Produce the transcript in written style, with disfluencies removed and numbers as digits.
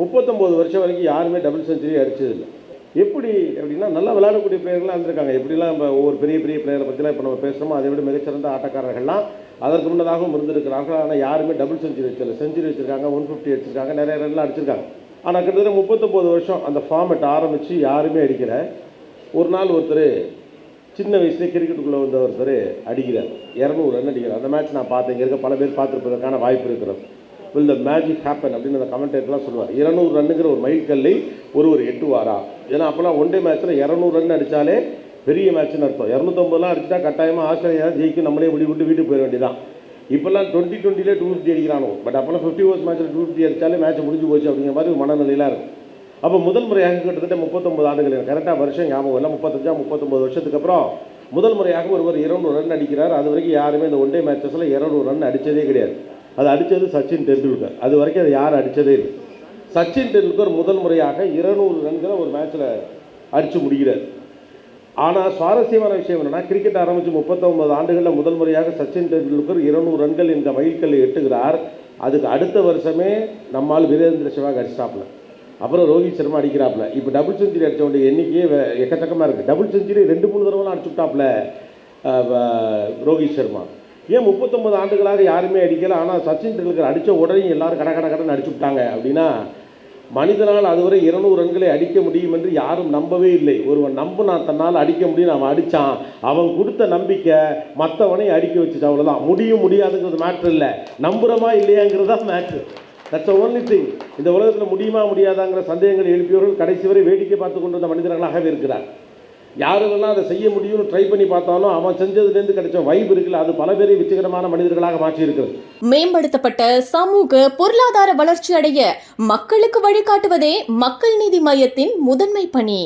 39 வருஷம் வரைக்கும் யாருமே டபுள் செஞ்சுரி அடிச்சதில்லை. எப்படி அப்படின்னா நல்லா விளையாடக்கூடிய பிளேயர்லாம் இருந்திருக்காங்க. எப்படிலாம் நம்ம ஒவ்வொரு பெரிய பெரிய பிளேயரை பற்றிலாம் இப்போ நம்ம பேசுகிறோமோ அதை விட மிகச்சிறந்த ஆட்டக்காரர்கள்லாம் அதற்கு முன்னதாகவும் இருந்திருக்கிறார்கள். ஆனால் யாருமே டபுள் செஞ்சுரி வச்சல. செஞ்சுரி வச்சுருக்காங்க, 150 அடிச்சிருக்காங்க, நிறைய ரன்லாம் அடிச்சிருக்காங்க. ஆனால் கிட்டத்தட்ட 39 வருஷம் அந்த ஃபார்மெட் ஆரம்பித்து யாருமே அடிக்கல. ஒரு நாள் ஒருத்தர் சின்ன வயசுலேயே கிரிக்கெட்டுக்குள்ளே வந்த ஒருத்தர் அடிக்கிறார், 200 ரன் அடிக்கிறார். அந்த மேட்ச் நான் பார்த்தேன். இங்கே இருக்க பல பேர் பார்த்துருப்பதற்கான வாய்ப்பு இருக்கிறது. வில் த மேஜிக் ஹேப்பன் அப்படின்னு அந்த கமெண்டேட்டர்லாம் சொல்லுவார். 200 ரன்னுங்கிற ஒரு மைல்கல்லை ஒருவர் எட்டுவாரா? ஏன்னா அப்போலாம் ஒன் டே மேட்ச்சில் 200 ரன் அடித்தாலே பெரிய மேட்ச்னு அர்த்தம். 250 அடிச்சுட்டா கட்டாயமாக ஆஸ்திரேலியா ஜெயிக்கும், நம்மளே விட்டு வீட்டுக்கு போயிட வேண்டியதான். இப்போல்லாம் 2020 250 அடிக்கிறானோ. பட் அப்போல்லாம் 50 ஓவர்ஸ் மேட்ச்சில் 250 அடித்தாலே மேட்ச் முடிஞ்சு போச்சு அப்படிங்கிற மாதிரி ஒரு மனநிலையெல்லாம் இருக்கும். அப்போ முதல் முறையாக கிட்டத்தட்ட 39 ஆண்டுகள், கரெக்டாக வருஷம் ஞாபகம் இல்லை, 39 வருஷத்துக்கு அப்புறம் முதல் முறையாக ஒருவர் 200 ரன் அடிக்கிறார். அது வரைக்கும் யாருமே இந்த ஒன் டே மேட்சஸில் 200 ரன் அடித்ததே கிடையாது. அது அடித்தது சச்சின் டெண்டுல்கர். அது வரைக்கும் அது யாரும் அடித்ததே இல்லை. சச்சின் டெண்டுல்கர் முதல் முறையாக 200 ரன்களை ஒரு மேட்ச்சில் அடித்து முடிகிறார். ஆனால் சுவாரஸ்யமான விஷயம் என்னென்னா, கிரிக்கெட் ஆரம்பித்து 39 ஆண்டுகளில் முதல் முறையாக சச்சின் டெண்டுல்கர் 200 ரன்கள் என்ற மைல்கல்லை எட்டுகிறார். அதுக்கு அடுத்த வருஷமே நம்மால் வீரேந்திர சேவாக் அடிச்சிட்டாப்புல, அப்புறம் ரோஹித் சர்மா அடிக்கிறாப்புல. இப்போ டபுள் செஞ்சுரி அடித்த வேண்டிய எண்ணிக்கையே எக்கச்சக்கமாக இருக்குது. டபுள் செஞ்சுரி 2-3 தடவைலாம் அடிச்சுட்டாப்புல ரோஹித் சர்மா. ஏன் 39 ஆண்டுகளாக யாருமே அடிக்கலை? ஆனால் சச்சின் டெண்டுல்கர் அடித்த உடனே எல்லாரும் கடன் அடிச்சு விட்டாங்க. அப்படின்னா மனிதனால் அதுவரை 200 ரன்களை அடிக்க முடியும் என்று யாரும் நம்பவே இல்லை. ஒருவன் நம்பினான் தன்னால் அடிக்க முடியும், அவன் அடித்தான். அவன் கொடுத்த நம்பிக்கை மற்றவனை அடிக்க வச்சுச்சு. அவ்வளோதான். முடியாதுங்கிறது மேட்ரு இல்லை, நம்புகிறோமா இல்லையாங்கிறது தான் மேட்ரு. That's only thing. இந்த உலகத்தில் முடியுமா முடியாதாங்கிற சந்தேகங்கள் எழுப்பியவர்கள் கடைசி வரை வேடிக்கை பார்த்து கொண்டிருந்த மனிதர்களாகவே இருக்கிறார். யாருக்கெல்லாம் அதை செய்ய முடியும்னு ட்ரை பண்ணி பார்த்தாலும் அவன் செஞ்சதுலேருந்து கிடைச்ச வைப் இருக்குல்ல, அது பல பேரை வெற்றிகரமான மனிதர்களாக மாற்றி இருக்கிறது. மேம்படுத்தப்பட்ட சமூக பொருளாதார வளர்ச்சி அடைய மக்களுக்கு வழிகாட்டுவதே மக்கள் நீதி மையத்தின் முதன்மை பணி.